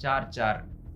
4-4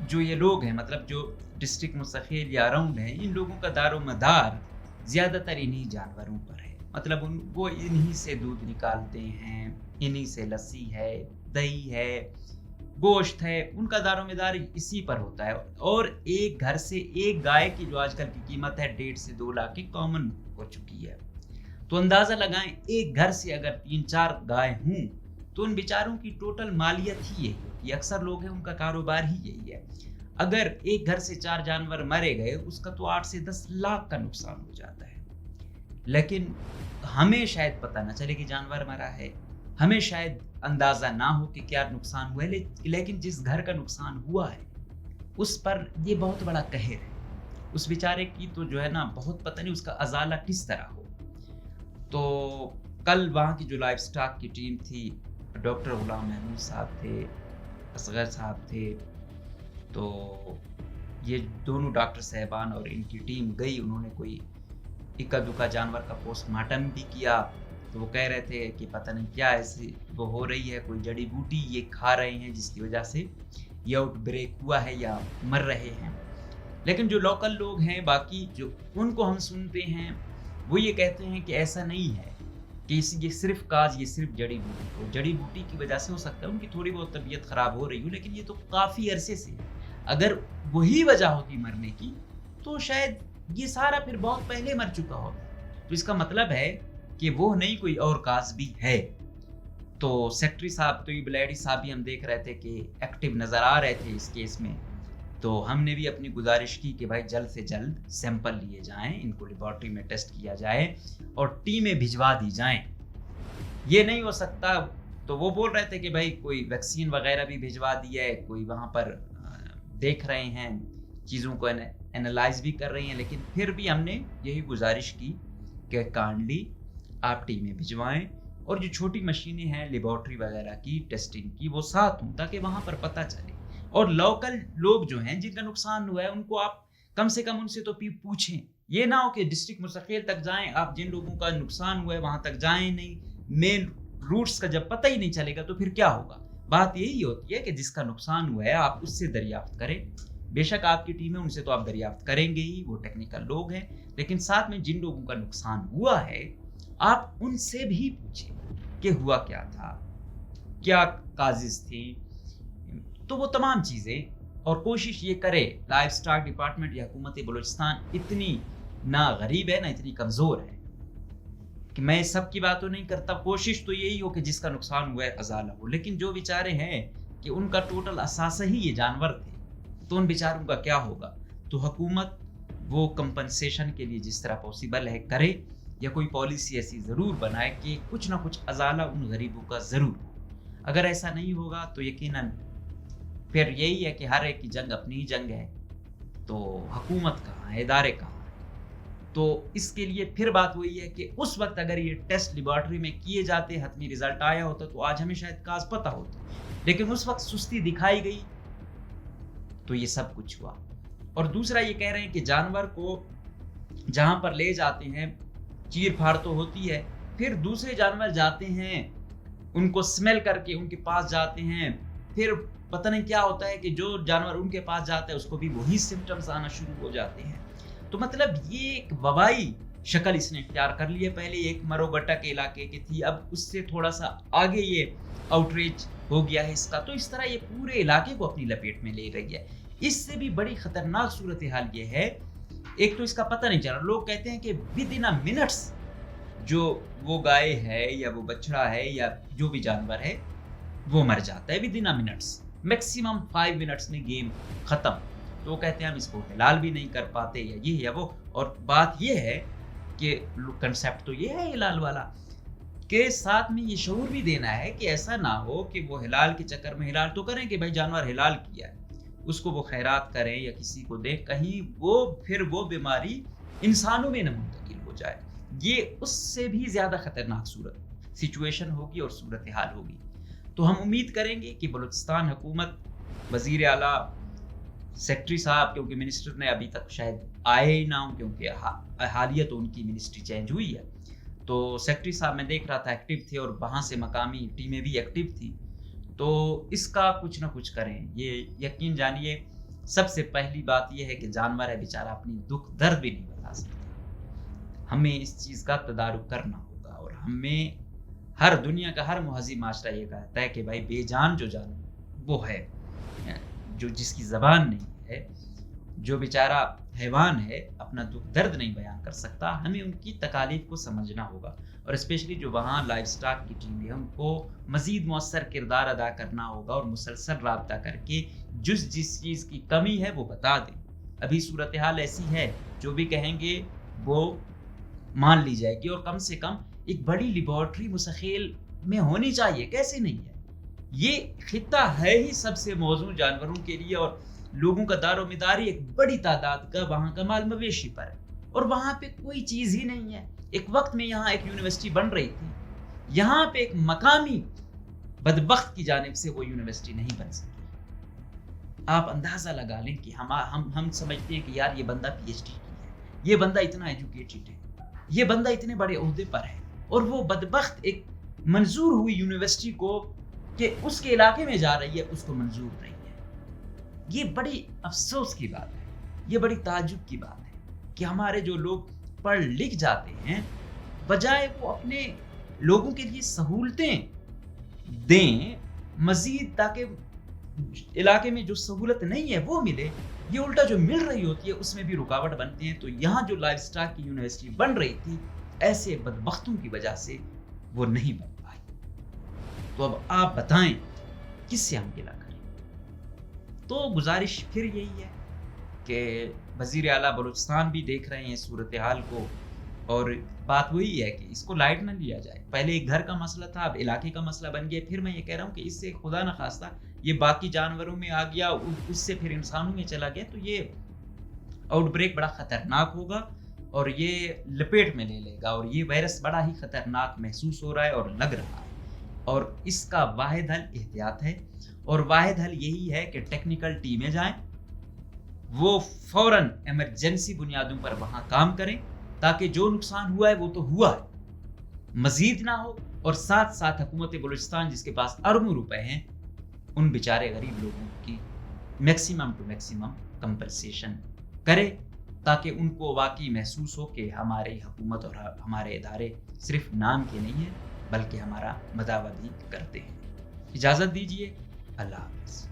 جو یہ لوگ ہیں مطلب جو ڈسٹرکٹ مستقل یا اراؤنڈ ہیں، ان لوگوں کا دار و مدار زیادہ تر انہی جانوروں پر ہے، مطلب وہ انہی سے دودھ نکالتے ہیں، انہی سے لسی ہے، دہی ہے، گوشت ہے، ان کا دار و مدار اسی پر ہوتا ہے۔ اور ایک گھر سے ایک گائے کی جو آج کل کی قیمت ہے 1.5 سے 2 لاکھ کی کامن ہو چکی ہے، تو اندازہ لگائیں ایک گھر سے اگر 3-4 گائے ہوں تو ان بیچاروں کی ٹوٹل مالیت ہی یہی ہوتی ہے، اکثر لوگ ہیں ان کا کاروبار ہی یہی ہے۔ اگر ایک گھر سے 4 جانور مرے گئے اس کا تو 8 سے 10 لاکھ کا نقصان ہو جاتا ہے۔ لیکن ہمیں شاید پتہ نہ چلے کہ جانور مرا ہے، ہمیں شاید اندازہ نہ ہو کہ کیا نقصان ہوا ہے، لیکن جس گھر کا نقصان ہوا ہے اس پر یہ بہت بڑا قہر ہے، اس بیچارے کی تو جو ہے نا بہت پتہ نہیں اس کا ازالہ کس طرح ہو۔ تو کل وہاں کی جو لائف سٹاک کی ٹیم تھی، ڈاکٹر غلام محمود صاحب تھے، اصغر صاحب تھے، تو یہ دونوں ڈاکٹر صاحبان اور ان کی ٹیم گئی، انہوں نے کوئی اکا دکا جانور کا پوسٹ مارٹم بھی کیا، تو وہ کہہ رہے تھے کہ پتہ نہیں کیا ایسی وہ ہو رہی ہے، کوئی جڑی بوٹی یہ کھا رہے ہیں جس کی وجہ سے یہ آؤٹ بریک ہوا ہے یا مر رہے ہیں۔ لیکن جو لوکل لوگ ہیں باقی جو ان کو ہم سنتے ہیں وہ یہ کہتے ہیں کہ ایسا نہیں ہے کہ یہ صرف کاز یہ صرف جڑی بوٹی ہو، جڑی بوٹی کی وجہ سے ہو سکتا ہے ان کی تھوڑی بہت طبیعت خراب ہو رہی ہو، لیکن یہ تو کافی عرصے سے ہے۔ اگر وہی وجہ ہوتی مرنے کی تو شاید یہ سارا پھر بہت پہلے مر چکا ہوتا، تو اس کا مطلب ہے کہ وہ نہیں کوئی اور کاز بھی ہے۔ تو سیکٹری صاحب تو یہ بلیڈی صاحب بھی ہم دیکھ رہے تھے کہ ایکٹیو نظر آ رہے تھے اس کیس میں، تو ہم نے بھی اپنی گزارش کی کہ بھائی جلد سے جلد سیمپل لیے جائیں، ان کو لیبارٹری میں ٹیسٹ کیا جائے اور ٹیمیں بھجوا دی جائیں۔ یہ نہیں ہو سکتا، تو وہ بول رہے تھے کہ بھائی کوئی ویکسین وغیرہ بھی بھجوا دی ہے، کوئی وہاں پر دیکھ رہے ہیں چیزوں کو اینالائز بھی کر رہے ہیں، لیکن پھر بھی ہم نے یہی گزارش کی کہ کائنڈلی آپ ٹیمیں بھجوائیں اور جو چھوٹی مشینیں ہیں لیبارٹری وغیرہ کی ٹیسٹنگ کی وہ ساتھ ہوں تاکہ وہاں پر پتہ چلے، اور لوکل لوگ جو ہیں جن کا نقصان ہوا ہے ان کو آپ کم سے کم ان سے تو پوچھیں، یہ نہ ہو کہ ڈسٹرکٹ مستقل تک جائیں، آپ جن لوگوں کا نقصان ہوا ہے وہاں تک جائیں نہیں، مین روٹس کا جب پتہ ہی نہیں چلے گا تو پھر کیا ہوگا۔ بات یہی ہوتی ہے کہ جس کا نقصان ہوا ہے آپ اس سے دریافت کریں، بے شک آپ کی ٹیم ہے ان سے تو آپ دریافت کریں گے ہی، وہ ٹیکنیکل لوگ ہیں، لیکن ساتھ میں جن لوگوں کا نقصان ہوا ہے آپ ان سے بھی پوچھیں کہ ہوا کیا تھا، کیا کازز تھی، تو وہ تمام چیزیں، اور کوشش یہ کرے لائف سٹاک ڈپارٹمنٹ یا حکومت بلوچستان اتنی نہ غریب ہے نہ اتنی کمزور ہے کہ میں سب کی بات تو نہیں کرتا، کوشش تو یہی ہو کہ جس کا نقصان ہوا ہے ازالہ ہو، لیکن جو بیچارے ہیں کہ ان کا ٹوٹل اثاثہ ہی یہ جانور تھے تو ان بیچاروں کا کیا ہوگا۔ تو حکومت وہ کمپنسیشن کے لیے جس طرح پاسبل ہے کرے، یا کوئی پالیسی ایسی ضرور بنائے کہ کچھ نہ کچھ ازالہ ان غریبوں کا ضرور ہو۔ اگر ایسا نہیں ہوگا تو یقیناً پھر یہی ہے کہ ہر ایک کی جنگ اپنی ہی جنگ ہے، تو حکومت کہاں ہے، ادارے کہاں ہے۔ تو اس کے لیے پھر بات وہی ہے کہ اس وقت اگر یہ ٹیسٹ لیبارٹری میں کیے جاتے، حتمی رزلٹ آیا ہوتا تو آج ہمیں شاید کاز پتہ ہوتا، لیکن اس وقت سستی دکھائی گئی تو یہ سب کچھ ہوا۔ اور دوسرا یہ کہہ رہے ہیں کہ جانور کو جہاں پر لے جاتے ہیں چیر پھاڑ تو ہوتی ہے، پھر دوسرے جانور جاتے ہیں ان کو سمیل کر کے ان کے پاس جاتے ہیں، پھر پتہ نہیں کیا ہوتا ہے کہ جو جانور ان کے پاس جاتا ہے اس کو بھی وہی سمپٹمز آنا شروع ہو جاتے ہیں۔ تو مطلب یہ ایک وبائی شکل اس نے اختیار کر لی ہے، پہلے ایک مرو گٹا کے علاقے کی تھی، اب اس سے تھوڑا سا آگے یہ آؤٹریچ ہو گیا ہے اس کا، تو اس طرح یہ پورے علاقے کو اپنی لپیٹ میں لے رہی ہے۔ اس سے بھی بڑی خطرناک صورتحال یہ ہے، ایک تو اس کا پتہ نہیں چلا، لوگ کہتے ہیں کہ ود ان منٹس جو وہ گائے ہے یا وہ بچڑا ہے یا جو بھی جانور ہے وہ مر جاتا ہے with in minutes, maximum 5 minutes میں گیم ختم۔ تو وہ کہتے ہیں ہم اس کو حلال بھی نہیں کر پاتے یا یہ یا وہ، اور بات یہ ہے کہ کنسیپٹ تو یہ ہے حلال والا کہ ساتھ میں یہ شعور بھی دینا ہے کہ ایسا نہ ہو کہ وہ حلال کے چکر میں حلال تو کریں کہ بھائی جانور حلال کیا ہے اس کو وہ خیرات کریں یا کسی کو دیں، کہیں وہ پھر وہ بیماری انسانوں میں نہ منتقل ہو جائے، یہ اس سے بھی زیادہ خطرناک صورت سچویشن ہوگی اور صورتحال ہوگی۔ تو ہم امید کریں گے کہ بلوچستان حکومت، وزیر اعلیٰ، سیکٹری صاحب، کیونکہ منسٹر نے ابھی تک شاید آئے ہی نہ ہوں کیونکہ حالیہ تو ان کی منسٹری چینج ہوئی ہے، تو سیکٹری صاحب میں دیکھ رہا تھا ایکٹیو تھے اور وہاں سے مقامی ٹیمیں بھی ایکٹیو تھی، تو اس کا کچھ نہ کچھ کریں۔ یہ یقین جانیے سب سے پہلی بات یہ ہے کہ جانور ہے بیچارہ اپنی دکھ درد بھی نہیں بتا سکتا. ہمیں اس چیز کا تدارک کرنا ہوگا اور ہمیں ہر دنیا کا ہر مہذب معاشرہ یہ کہتا ہے کہ بھائی بے جان جو جانور وہ ہے جو جس کی زبان نہیں ہے، جو بیچارہ حیوان ہے اپنا دکھ درد نہیں بیان کر سکتا، ہمیں ان کی تکالیف کو سمجھنا ہوگا. اور اسپیشلی جو وہاں لائف سٹاک کی ٹیم ہے ان کو مزید مؤثر کردار ادا کرنا ہوگا اور مسلسل رابطہ کر کے جس چیز کی کمی ہے وہ بتا دیں. ابھی صورتحال ایسی ہے جو بھی کہیں گے وہ مان لی جائے گی، اور کم سے کم ایک بڑی لیبارٹری مستقل میں ہونی چاہیے. کیسے نہیں ہے؟ یہ خطہ ہے ہی سب سے موزوں جانوروں کے لیے، اور لوگوں کا دار و مدار ایک بڑی تعداد کا وہاں کا مال مویشی پر ہے، اور وہاں پہ کوئی چیز ہی نہیں ہے. ایک وقت میں یہاں ایک یونیورسٹی بن رہی تھی، یہاں پہ ایک مقامی بدبخت کی جانب سے وہ یونیورسٹی نہیں بن سکی. آپ اندازہ لگا لیں کہ ہم سمجھتے ہیں کہ یار یہ بندہ پی ایچ ڈی کی ہے، یہ بندہ اتنا ایجوکیٹڈ ہے، یہ بندہ اتنے بڑے عہدے پر ہے، اور وہ بدبخت ایک منظور ہوئی یونیورسٹی کو کہ اس کے علاقے میں جا رہی ہے اس کو منظور نہیں ہے. یہ بڑی افسوس کی بات ہے، یہ بڑی تعجب کی بات ہے کہ ہمارے جو لوگ پڑھ لکھ جاتے ہیں بجائے وہ اپنے لوگوں کے لیے سہولتیں دیں مزید تاکہ علاقے میں جو سہولت نہیں ہے وہ ملے، یہ الٹا جو مل رہی ہوتی ہے اس میں بھی رکاوٹ بنتے ہیں. تو یہاں جو لائف سٹاک کی یونیورسٹی بن رہی تھی ایسے بدبختوں کی وجہ سے وہ نہیں بن پائی. تو اب آپ بتائیں کس سے ہم گلہ کریں؟ تو گزارش پھر یہی ہے کہ وزیر اعلیٰ بلوچستان بھی دیکھ رہے ہیں صورتحال کو، اور بات وہی ہے کہ اس کو لائٹ نہ لیا جائے. پہلے ایک گھر کا مسئلہ تھا، اب علاقے کا مسئلہ بن گیا. پھر میں یہ کہہ رہا ہوں کہ اس سے خدا نہ خواستہ یہ باقی جانوروں میں آ گیا، اس سے پھر انسانوں میں چلا گیا، تو یہ آؤٹ بریک بڑا خطرناک ہوگا اور یہ لپیٹ میں لے لے گا، اور یہ وائرس بڑا ہی خطرناک محسوس ہو رہا ہے اور لگ رہا ہے. اور اس کا واحد حل احتیاط ہے، اور واحد حل یہی ہے کہ ٹیکنیکل ٹیمیں جائیں، وہ فوراً ایمرجنسی بنیادوں پر وہاں کام کریں تاکہ جو نقصان ہوا ہے وہ تو ہوا ہے، مزید نہ ہو. اور ساتھ ساتھ حکومت بلوچستان جس کے پاس اربوں روپے ہیں ان بیچارے غریب لوگوں کی میکسیمم ٹو میکسیمم کمپنسیشن کرے تاکہ ان کو واقعی محسوس ہو کہ ہماری حکومت اور ہمارے ادارے صرف نام کے نہیں ہیں بلکہ ہمارا مداوع بھی کرتے ہیں. اجازت دیجیے، اللہ حافظ.